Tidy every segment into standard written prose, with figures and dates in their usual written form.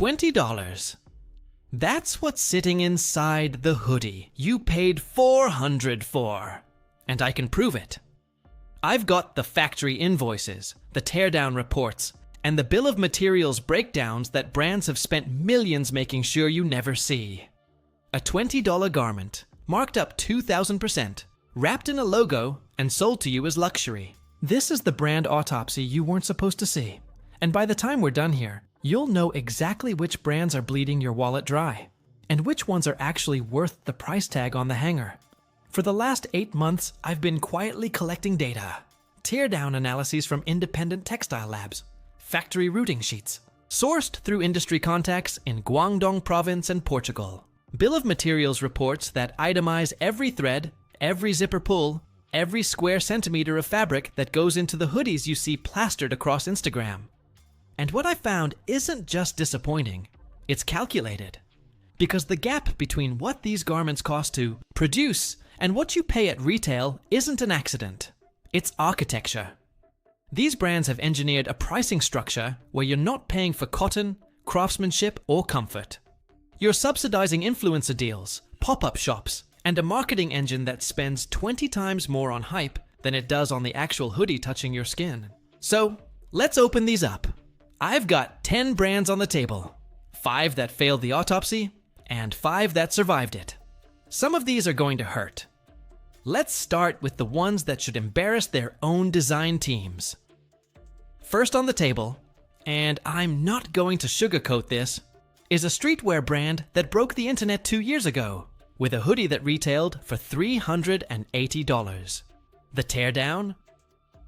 $20. That's what's sitting inside the hoodie you paid $400 for. And I can prove it. I've got the factory invoices, the teardown reports, and the bill of materials breakdowns that brands have spent millions making sure you never see. A $20 garment, marked up 2,000%, wrapped in a logo, and sold to you as luxury. This is the brand Autopsy you weren't supposed to see. And by the time we're done here, you'll know exactly which brands are bleeding your wallet dry, and which ones are actually worth the price tag on the hanger. For the last 8 months, I've been quietly collecting data. Teardown analyses from independent textile labs, factory routing sheets, sourced through industry contacts in Guangdong province and Portugal. Bill of materials reports that itemize every thread, every zipper pull, every square centimeter of fabric that goes into the hoodies you see plastered across Instagram. And what I found isn't just disappointing, it's calculated. Because the gap between what these garments cost to produce and what you pay at retail isn't an accident. It's architecture. These brands have engineered a pricing structure where you're not paying for cotton, craftsmanship, or comfort. You're subsidizing influencer deals, pop-up shops, and a marketing engine that spends 20 times more on hype than it does on the actual hoodie touching your skin. So, let's open these up. I've got 10 brands on the table, 5 that failed the autopsy, and 5 that survived it. Some of these are going to hurt. Let's start with the ones that should embarrass their own design teams. First on the table, and I'm not going to sugarcoat this, is a streetwear brand that broke the internet 2 years ago with a hoodie that retailed for $380. The teardown?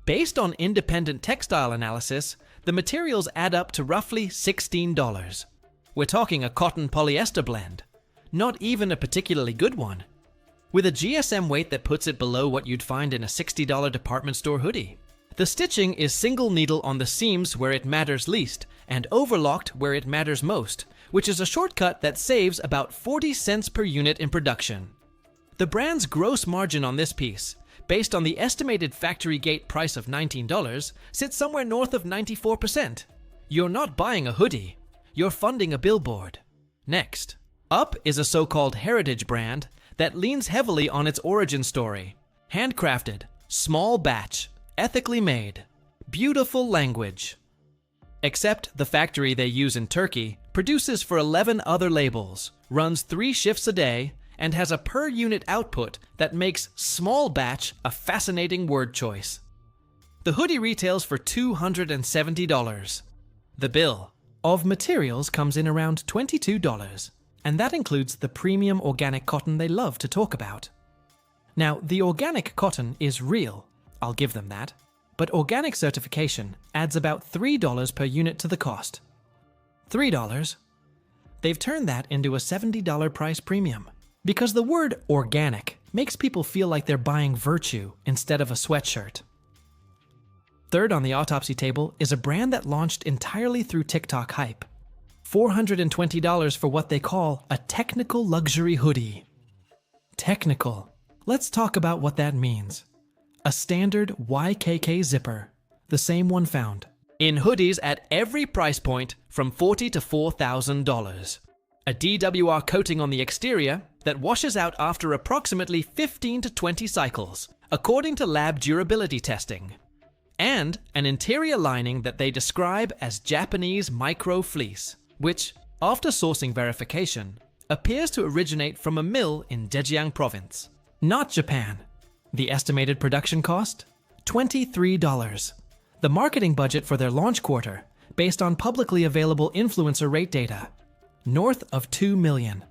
Based on independent textile analysis, the materials add up to roughly $16. We're talking a cotton polyester blend, not even a particularly good one, with a GSM weight that puts it below what you'd find in a $60 department store hoodie. The stitching is single needle on the seams where it matters least and overlocked where it matters most, which is a shortcut that saves about 40 cents per unit in production. The brand's gross margin on this piece, based on the estimated factory gate price of $19, sits somewhere north of 94%. You're not buying a hoodie, you're funding a billboard. Next, up is a so-called heritage brand that leans heavily on its origin story. Handcrafted, small batch, ethically made, beautiful language. Except the factory they use in Turkey produces for 11 other labels, runs 3 shifts a day, and has a per unit output that makes small batch a fascinating word choice. The hoodie retails for $270. The bill of materials comes in around $22, and that includes the premium organic cotton they love to talk about. Now, the organic cotton is real, I'll give them that, but organic certification adds about $3 per unit to the cost. $3? They've turned that into a $70 price premium, because the word organic makes people feel like they're buying virtue instead of a sweatshirt. Third on the autopsy table is a brand that launched entirely through TikTok hype. $420 for what they call a technical luxury hoodie. Technical. Let's talk about what that means. A standard YKK zipper, the same one found in hoodies at every price point from $40 to $4,000. A DWR coating on the exterior that washes out after approximately 15 to 20 cycles, according to lab durability testing. And an interior lining that they describe as Japanese micro fleece, which, after sourcing verification, appears to originate from a mill in Zhejiang province, not Japan. The estimated production cost? $23. The marketing budget for their launch quarter, based on publicly available influencer rate data, north of $2 million.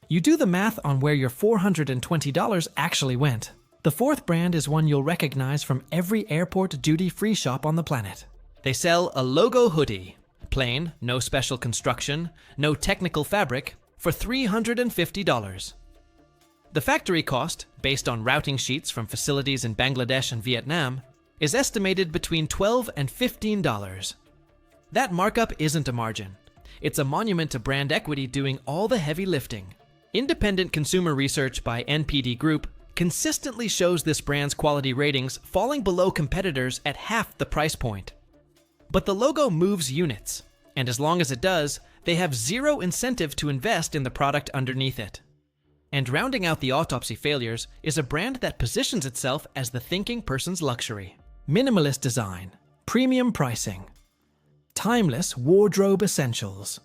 You do the math on where your $420 actually went. The fourth brand is one you'll recognize from every airport duty-free shop on the planet. They sell a logo hoodie, plain, no special construction, no technical fabric, for $350. The factory cost, based on routing sheets from facilities in Bangladesh and Vietnam, is estimated between $12 and $15. That markup isn't a margin. It's a monument to brand equity doing all the heavy lifting. Independent consumer research by NPD Group consistently shows this brand's quality ratings falling below competitors at half the price point. But the logo moves units, and as long as it does, They have zero incentive to invest in the product underneath it. And rounding out the Autopsy failures is a brand that positions itself as the thinking person's luxury. Minimalist design, premium pricing, timeless wardrobe essentials.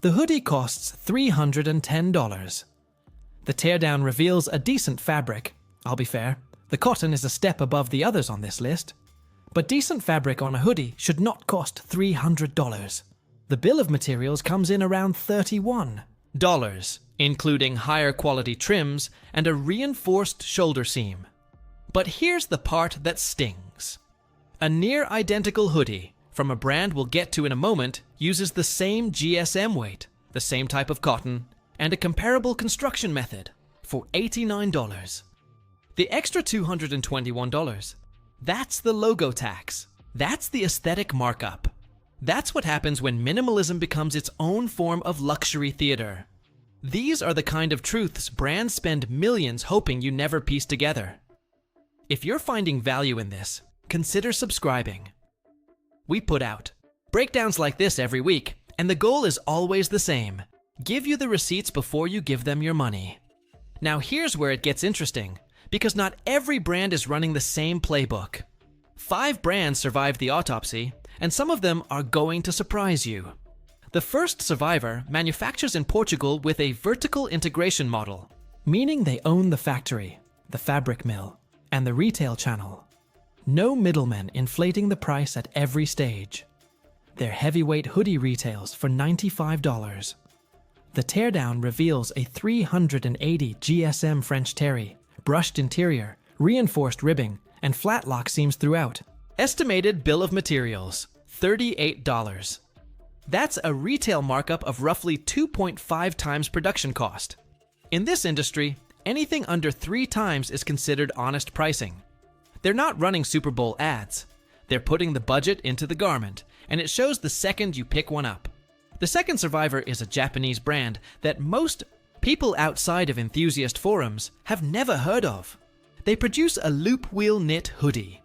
The hoodie costs $310. The teardown reveals a decent fabric. I'll be fair, the cotton is a step above the others on this list. But decent fabric on a hoodie should not cost $300. The bill of materials comes in around $31, including higher quality trims and a reinforced shoulder seam. But here's the part that stings. A near-identical hoodie from a brand we'll get to in a moment uses the same GSM weight, the same type of cotton, and a comparable construction method for $89. The extra $221, that's the logo tax. That's the aesthetic markup. That's what happens when minimalism becomes its own form of luxury theater. These are the kind of truths brands spend millions hoping you never piece together. If you're finding value in this, consider subscribing. We put out breakdowns like this every week, and the goal is always the same. Give you the receipts before you give them your money. Now here's where it gets interesting, because not every brand is running the same playbook. 5 brands survived the autopsy, and some of them are going to surprise you. The first survivor manufactures in Portugal with a vertical integration model, meaning they own the factory, the fabric mill, and the retail channel. No middlemen inflating the price at every stage. Their heavyweight hoodie retails for $95. The teardown reveals a 380 GSM French terry, brushed interior, reinforced ribbing, and flat lock seams throughout. Estimated bill of materials, $38. That's a retail markup of roughly 2.5 times production cost. In this industry, anything under 3 times is considered honest pricing. They're not running Super Bowl ads. They're putting the budget into the garment, and it shows the second you pick one up. The second survivor is a Japanese brand that most people outside of enthusiast forums have never heard of. They produce a loop wheel knit hoodie,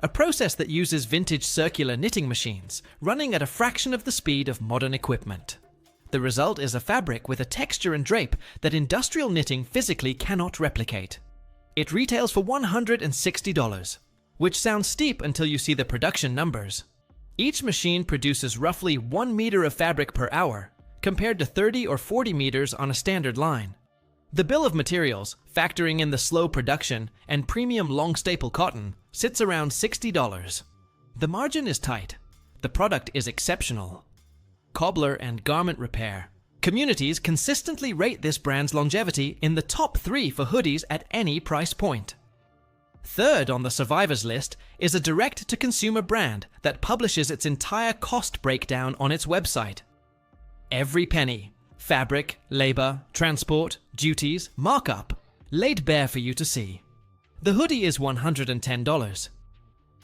a process that uses vintage circular knitting machines running at a fraction of the speed of modern equipment. The result is a fabric with a texture and drape that industrial knitting physically cannot replicate. It retails for $160, which sounds steep until you see the production numbers. Each machine produces roughly 1 meter of fabric per hour, compared to 30 or 40 meters on a standard line. The bill of materials, factoring in the slow production and premium long staple cotton, sits around $60. The margin is tight. The product is exceptional. Cobbler and garment repair. Communities consistently rate this brand's longevity in the top 3 for hoodies at any price point. Third on the survivors list is a direct-to-consumer brand that publishes its entire cost breakdown on its website. Every penny, fabric, labor, transport, duties, markup, laid bare for you to see. The hoodie is $110.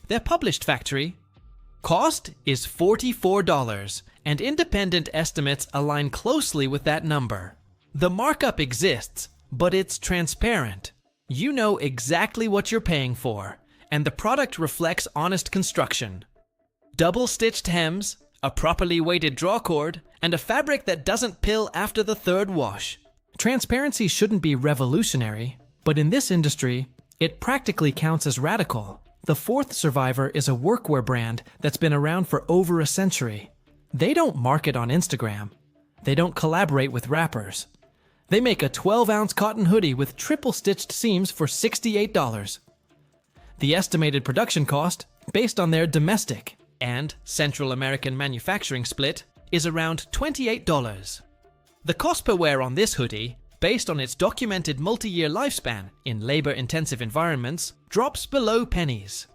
Their published factory cost is $44, and independent estimates align closely with that number. The markup exists, but it's transparent. You know exactly what you're paying for, and the product reflects honest construction. Double-stitched hems, a properly weighted drawcord, and a fabric that doesn't pill after the 3rd wash. Transparency shouldn't be revolutionary, but in this industry, it practically counts as radical. The 4th survivor is a workwear brand that's been around for over a century. They don't market on Instagram. They don't collaborate with rappers. They make a 12-ounce cotton hoodie with triple-stitched seams for $68. The estimated production cost, based on their domestic and Central American manufacturing split, is around $28. The cost per wear on this hoodie, based on its documented multi-year lifespan in labor-intensive environments, drops below pennies.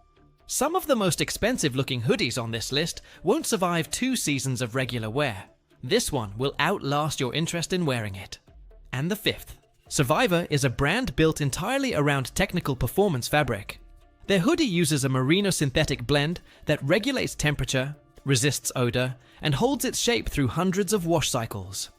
Some of the most expensive-looking hoodies on this list won't survive 2 seasons of regular wear. This one will outlast your interest in wearing it. And the 5th. Survivor is a brand built entirely around technical performance fabric. Their hoodie uses a merino synthetic blend that regulates temperature, resists odor, and holds its shape through hundreds of wash cycles.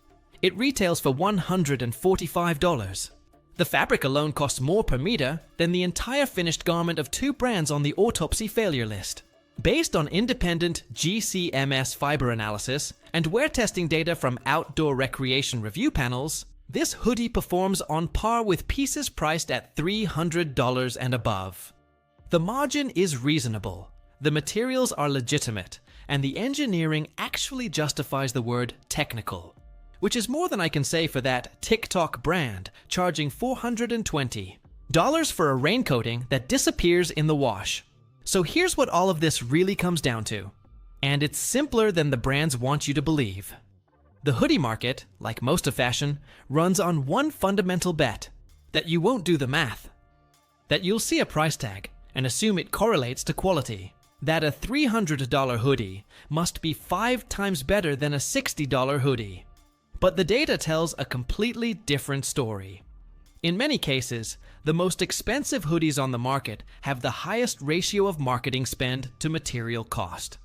It retails for $145. The fabric alone costs more per meter than the entire finished garment of 2 brands on the Autopsy failure list. Based on independent GCMS fiber analysis and wear testing data from outdoor recreation review panels, this hoodie performs on par with pieces priced at $300 and above. The margin is reasonable, the materials are legitimate, and the engineering actually justifies the word technical, which is more than I can say for that TikTok brand charging $420 for a rain coating that disappears in the wash. So here's what all of this really comes down to, and it's simpler than the brands want you to believe. The hoodie market, like most of fashion, runs on one fundamental bet: that you won't do the math. That you'll see a price tag and assume it correlates to quality. That a $300 hoodie must be 5 times better than a $60 hoodie. But the data tells a completely different story. In many cases, the most expensive hoodies on the market have the highest ratio of marketing spend to material cost.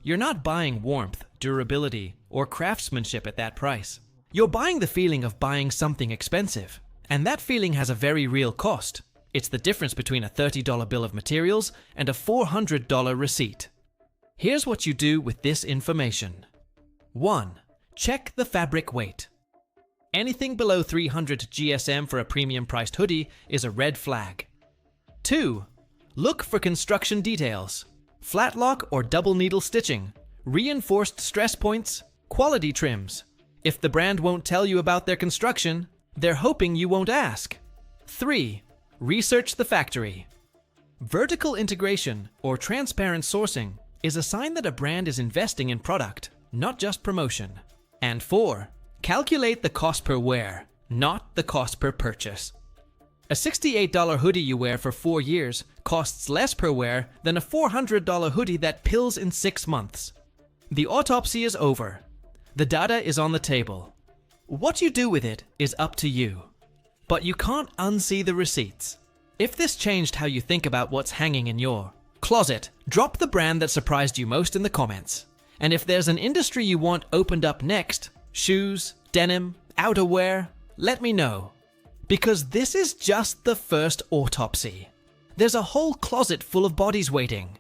You're not buying warmth, durability, or craftsmanship at that price. You're buying the feeling of buying something expensive, and that feeling has a very real cost. It's the difference between a $30 bill of materials and a $400 receipt. Here's what you do with this information. 1. Check the fabric weight. Anything below 300 GSM for a premium-priced hoodie is a red flag. 2. Look for construction details. Flat lock or double needle stitching, reinforced stress points, quality trims. If the brand won't tell you about their construction, they're hoping you won't ask. 3. Research the factory. Vertical integration or transparent sourcing is a sign that a brand is investing in product, not just promotion. And 4. Calculate the cost per wear, not the cost per purchase. A $68 hoodie you wear for 4 years costs less per wear than a $400 hoodie that pills in 6 months. The autopsy is over. The data is on the table. What you do with it is up to you. But you can't unsee the receipts. If this changed how you think about what's hanging in your closet, drop the brand that surprised you most in the comments. And if there's an industry you want opened up next, shoes, denim, outerwear, let me know. Because this is just the first autopsy. There's a whole closet full of bodies waiting.